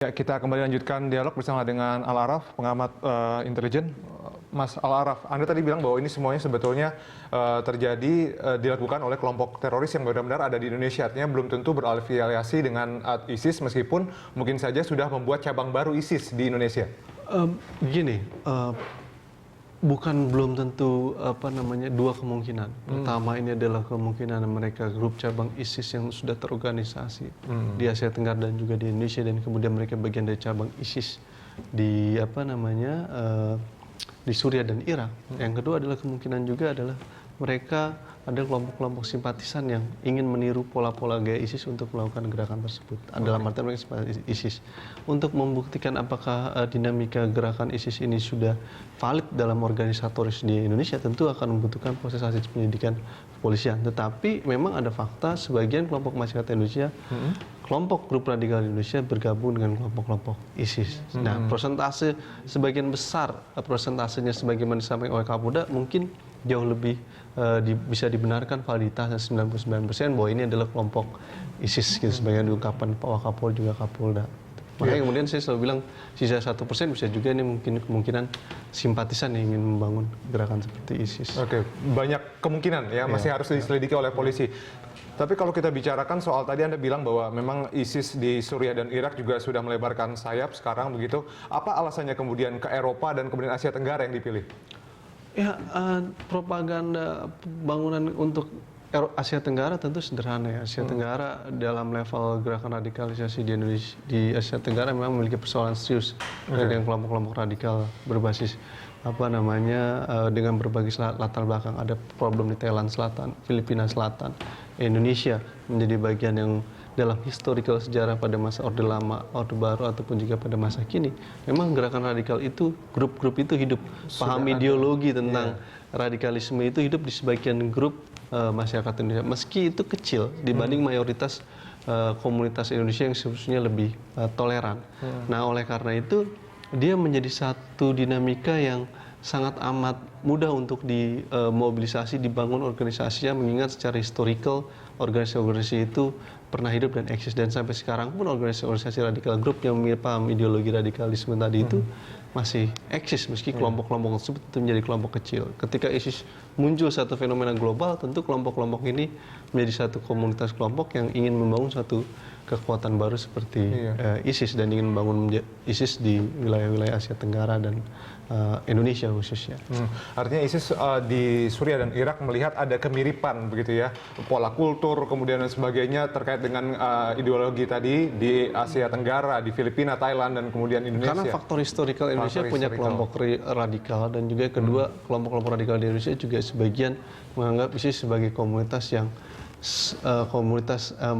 Ya, kita kembali lanjutkan dialog bersama dengan Al-Araf, pengamat intelijen. Mas Al-Araf, Anda tadi bilang bahwa ini semuanya sebetulnya terjadi dilakukan oleh kelompok teroris yang benar-benar ada di Indonesia. Artinya belum tentu berafiliasi dengan ISIS meskipun mungkin saja sudah membuat cabang baru ISIS di Indonesia. Bukan belum tentu dua kemungkinan. Pertama, ini adalah kemungkinan mereka grup cabang ISIS yang sudah terorganisasi di Asia Tenggara dan juga di Indonesia, dan kemudian mereka bagian dari cabang ISIS di di Suriah dan Irak. Yang kedua adalah kemungkinan juga adalah mereka ada kelompok-kelompok simpatisan yang ingin meniru pola-pola gaya ISIS untuk melakukan gerakan tersebut. Dalam artian mereka simpatisan ISIS. Untuk membuktikan apakah dinamika gerakan ISIS ini sudah valid dalam organisatoris di Indonesia, tentu akan membutuhkan proses hasil penyelidikan kepolisian. Tetapi memang ada fakta sebagian kelompok masyarakat Indonesia, kelompok grup radikal di Indonesia bergabung dengan kelompok-kelompok ISIS. Nah, persentase sebagian besar, persentasenya sebagaimana disampaikan oleh Kapolda, mungkin jauh lebih bisa dibenarkan validitasnya 99% bahwa ini adalah kelompok ISIS, gitu, sebagai diungkapkan Pak Wakapolri juga Kapolda. Makanya kemudian saya selalu bilang sisa 1% bisa juga ini mungkin kemungkinan simpatisan yang ingin membangun gerakan seperti ISIS. Oke, banyak kemungkinan ya, masih harus diselidiki oleh polisi. Tapi kalau kita bicarakan soal tadi Anda bilang bahwa memang ISIS di Suriah dan Irak juga sudah melebarkan sayap sekarang begitu. Apa alasannya kemudian ke Eropa dan kemudian Asia Tenggara yang dipilih? Ya, propaganda bangunan untuk Asia Tenggara tentu sederhana ya. Asia Tenggara dalam level gerakan radikalisasi di Indonesia, di Asia Tenggara memang memiliki persoalan serius dengan kelompok-kelompok radikal berbasis dengan berbagai latar belakang. Ada problem di Thailand Selatan, Filipina Selatan, Indonesia menjadi bagian yang dalam historical sejarah pada masa Orde Lama, Orde Baru, ataupun juga pada masa kini. Memang gerakan radikal itu, grup-grup itu hidup. Paham ideologi tentang radikalisme itu hidup di sebagian grup masyarakat Indonesia. Meski itu kecil dibanding mayoritas komunitas Indonesia yang seharusnya lebih toleran. Nah, oleh karena itu, dia menjadi satu dinamika yang sangat amat mudah untuk dimobilisasi, dibangun organisasinya, mengingat secara historical organisasi-organisasi itu pernah hidup dan eksis, dan sampai sekarang pun organisasi-organisasi radikal grup yang paham ideologi radikalisme tadi itu masih eksis, meski kelompok-kelompok tersebut itu menjadi kelompok kecil. Ketika ISIS muncul satu fenomena global, tentu kelompok-kelompok ini menjadi satu komunitas kelompok yang ingin membangun satu kekuatan baru seperti ISIS, dan ingin membangun ISIS di wilayah-wilayah Asia Tenggara dan Indonesia khususnya. Artinya ISIS di Suriah dan Irak melihat ada kemiripan begitu ya, pola kultur kemudian dan sebagainya terkait dengan ideologi tadi di Asia Tenggara, di Filipina, Thailand, dan kemudian Indonesia. Karena faktor historical Indonesia punya kelompok radikal, dan juga kedua kelompok-kelompok radikal di Indonesia juga sebagian menganggap ISIS sebagai komunitas yang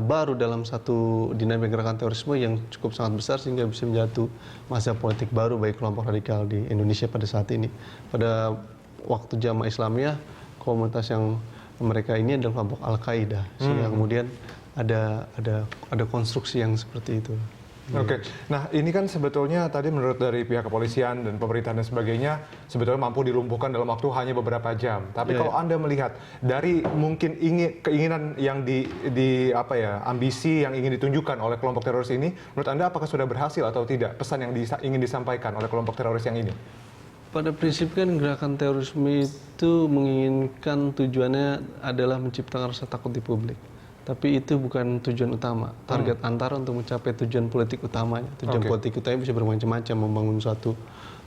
baru dalam satu dinamika gerakan terorisme yang cukup sangat besar, sehingga bisa menjadi masa politik baru bagi kelompok radikal di Indonesia pada saat ini. Pada waktu Jamaah Islamiyah, komunitas yang mereka ini adalah kelompok Al-Qaeda, sehingga kemudian ada konstruksi yang seperti itu. Oke, nah ini kan sebetulnya tadi menurut dari pihak kepolisian dan pemerintah dan sebagainya sebetulnya mampu dilumpuhkan dalam waktu hanya beberapa jam. Tapi kalau Anda melihat dari mungkin keinginan yang ambisi yang ingin ditunjukkan oleh kelompok teroris ini, menurut Anda apakah sudah berhasil atau tidak pesan yang ingin disampaikan oleh kelompok teroris yang ini? Pada prinsipnya gerakan terorisme itu menginginkan tujuannya adalah menciptakan rasa takut di publik. Tapi itu bukan tujuan utama, target antara untuk mencapai tujuan politik utamanya. Tujuan politik utamanya bisa bermacam-macam, membangun suatu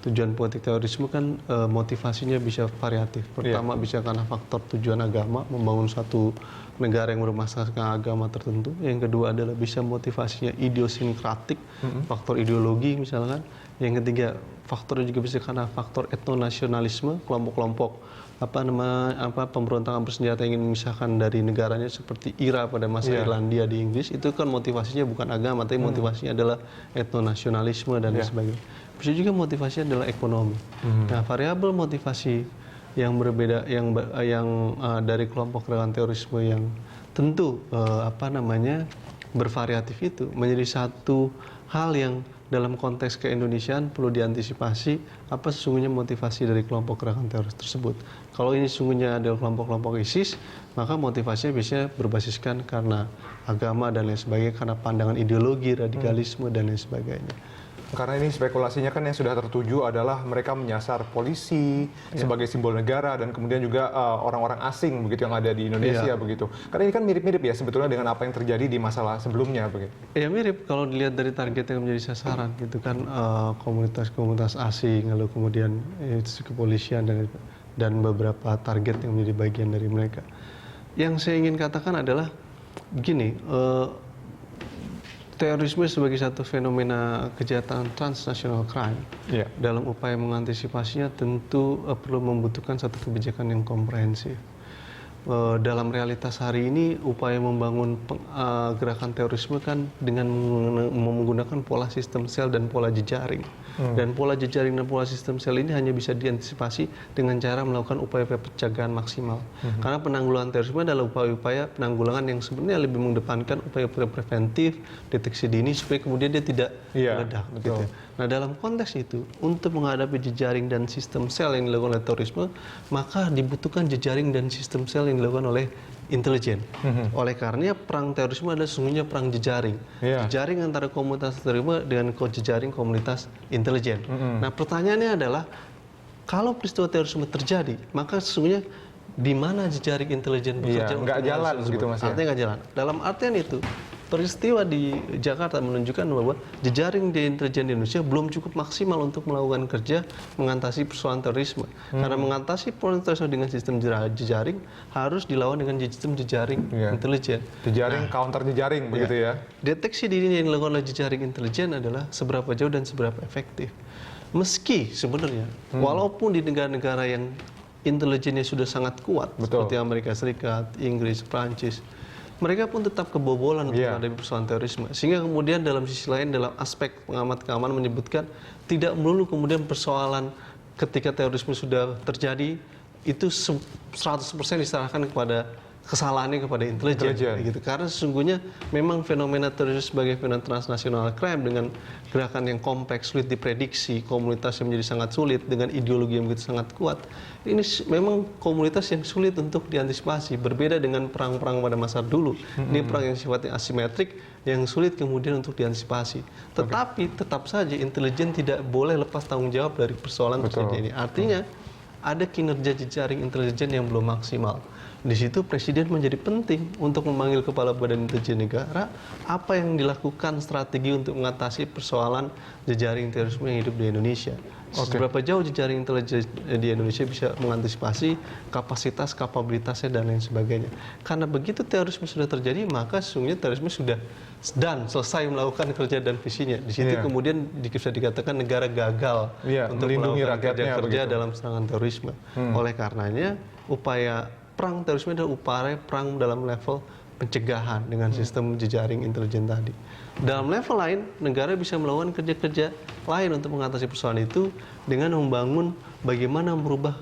tujuan politik terorisme kan motivasinya bisa variatif. Pertama bisa karena faktor tujuan agama, membangun suatu negara yang bermasukkan agama tertentu. Yang kedua adalah bisa motivasinya idiosinkratik, faktor ideologi misalkan. Yang ketiga faktornya juga bisa karena faktor etnonasionalisme, kelompok-kelompok pemberontakan bersenjata yang ingin memisahkan dari negaranya seperti IRA pada masa Irlandia di Inggris. Itu kan motivasinya bukan agama, tapi motivasinya adalah etnonasionalisme dan sebagainya. Bisa juga motivasinya adalah ekonomi. Nah, variabel motivasi yang berbeda yang dari kelompok gerakan terorisme yang tentu bervariatif itu menjadi satu hal yang dalam konteks keindonesiaan perlu diantisipasi apa sesungguhnya motivasi dari kelompok gerakan teroris tersebut. Kalau ini sesungguhnya adalah kelompok-kelompok ISIS, maka motivasinya biasanya berbasiskan karena agama dan lain sebagainya, karena pandangan ideologi, radikalisme dan lain sebagainya. Karena ini spekulasinya kan yang sudah tertuju adalah mereka menyasar polisi sebagai simbol negara dan kemudian juga orang-orang asing begitu yang ada di Indonesia begitu. Karena ini kan mirip-mirip ya sebetulnya dengan apa yang terjadi di masalah sebelumnya begitu. Ya mirip kalau dilihat dari target yang menjadi sasaran gitu kan, komunitas-komunitas asing, lalu kemudian institusi kepolisian dan beberapa target yang menjadi bagian dari mereka. Yang saya ingin katakan adalah begini, terorisme sebagai satu fenomena kejahatan transnational crime, dalam upaya mengantisipasinya tentu perlu membutuhkan satu kebijakan yang komprehensif. Dalam realitas hari ini, upaya membangun gerakan terorisme kan dengan menggunakan pola sistem sel dan pola jejaring. Dan pola jejaring dan pola sistem sel ini hanya bisa diantisipasi dengan cara melakukan upaya-upaya pencegahan maksimal. Karena penanggulangan terorisme adalah upaya-upaya penanggulangan yang sebenarnya lebih mengedepankan upaya-upaya preventif, deteksi dini supaya kemudian dia tidak meledak. Gitu. Nah, dalam konteks itu, untuk menghadapi jejaring dan sistem sel yang dilakukan oleh terorisme, maka dibutuhkan jejaring dan sistem sel yang dilakukan oleh intelijen. Oleh karenanya perang terorisme adalah sesungguhnya perang jejaring. Jejaring antara komunitas terorisme dengan jejaring komunitas intelijen. Nah, pertanyaannya adalah kalau peristiwa terorisme terjadi, maka sesungguhnya di mana jejaring intelijen bekerja? Nggak jalan begitu Mas. Artinya nggak jalan. Dalam artian itu, peristiwa di Jakarta menunjukkan bahwa jejaring di intelijen di Indonesia belum cukup maksimal untuk melakukan kerja mengatasi persoalan terorisme. Karena mengatasi persoalan terorisme dengan sistem jejaring harus dilawan dengan sistem jejaring intelijen. Jejaring counter jejaring begitu ya. Deteksi dini yang dilakukan oleh jejaring intelijen adalah seberapa jauh dan seberapa efektif. Meski sebenarnya walaupun di negara-negara yang intelijennya sudah sangat kuat seperti Amerika Serikat, Inggris, Prancis, mereka pun tetap kebobolan untuk menghadapi persoalan terorisme. Sehingga kemudian dalam sisi lain, dalam aspek pengamat keamanan menyebutkan tidak melulu kemudian persoalan ketika terorisme sudah terjadi itu 100% diserahkan kepada kesalahannya kepada intelijen. Gitu. Karena sesungguhnya memang fenomena terorisme sebagai fenomena transnasional crime dengan gerakan yang kompleks, sulit diprediksi, komunitas yang menjadi sangat sulit dengan ideologi yang begitu sangat kuat. Ini memang komunitas yang sulit untuk diantisipasi. Berbeda dengan perang-perang pada masa dulu. Ini perang yang sifatnya asimetrik, yang sulit kemudian untuk diantisipasi. Tetapi tetap saja intelijen tidak boleh lepas tanggung jawab dari persoalan tersebut ini. Artinya ada kinerja jejaring intelijen yang belum maksimal. Di situ Presiden menjadi penting untuk memanggil Kepala Badan Intelijen Negara apa yang dilakukan strategi untuk mengatasi persoalan jejaring terorisme yang hidup di Indonesia. Seberapa jauh jejaring intelijen di Indonesia bisa mengantisipasi kapasitas, kapabilitasnya dan lain sebagainya. Karena begitu terorisme sudah terjadi, maka sesungguhnya terorisme sudah selesai melakukan kerja dan visinya. Di situ kemudian bisa dikatakan negara gagal untuk melindungi melakukan kerja begitu dalam serangan terorisme. Oleh karenanya upaya perang terorisme adalah upaya perang dalam level pencegahan dengan sistem jejaring intelijen tadi. Dalam level lain, negara bisa melakukan kerja-kerja lain untuk mengatasi persoalan itu dengan membangun bagaimana merubah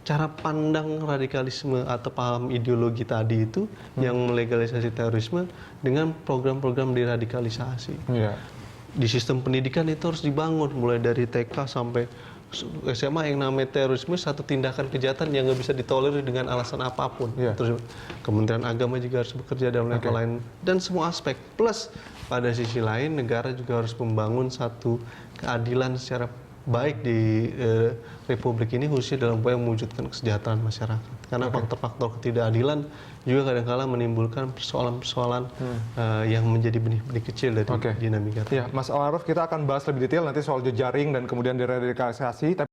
cara pandang radikalisme atau paham ideologi tadi itu yang melegalisasi terorisme dengan program-program deradikalisasi. Di sistem pendidikan itu harus dibangun mulai dari TK sampai SMA yang namanya terorisme satu tindakan kejahatan yang nggak bisa ditolerir dengan alasan apapun. Terus Kementerian Agama juga harus bekerja dalam level lain dan semua aspek. Plus pada sisi lain negara juga harus membangun satu keadilan secara baik di Republik ini khususnya dalam upaya mewujudkan kesejahteraan masyarakat. Karena faktor-faktor ketidakadilan juga kadang-kala menimbulkan persoalan-persoalan yang menjadi benih-benih kecil dari dinamika. Mas Al-Araf, kita akan bahas lebih detail nanti soal jejaring dan kemudian deradikalisasi.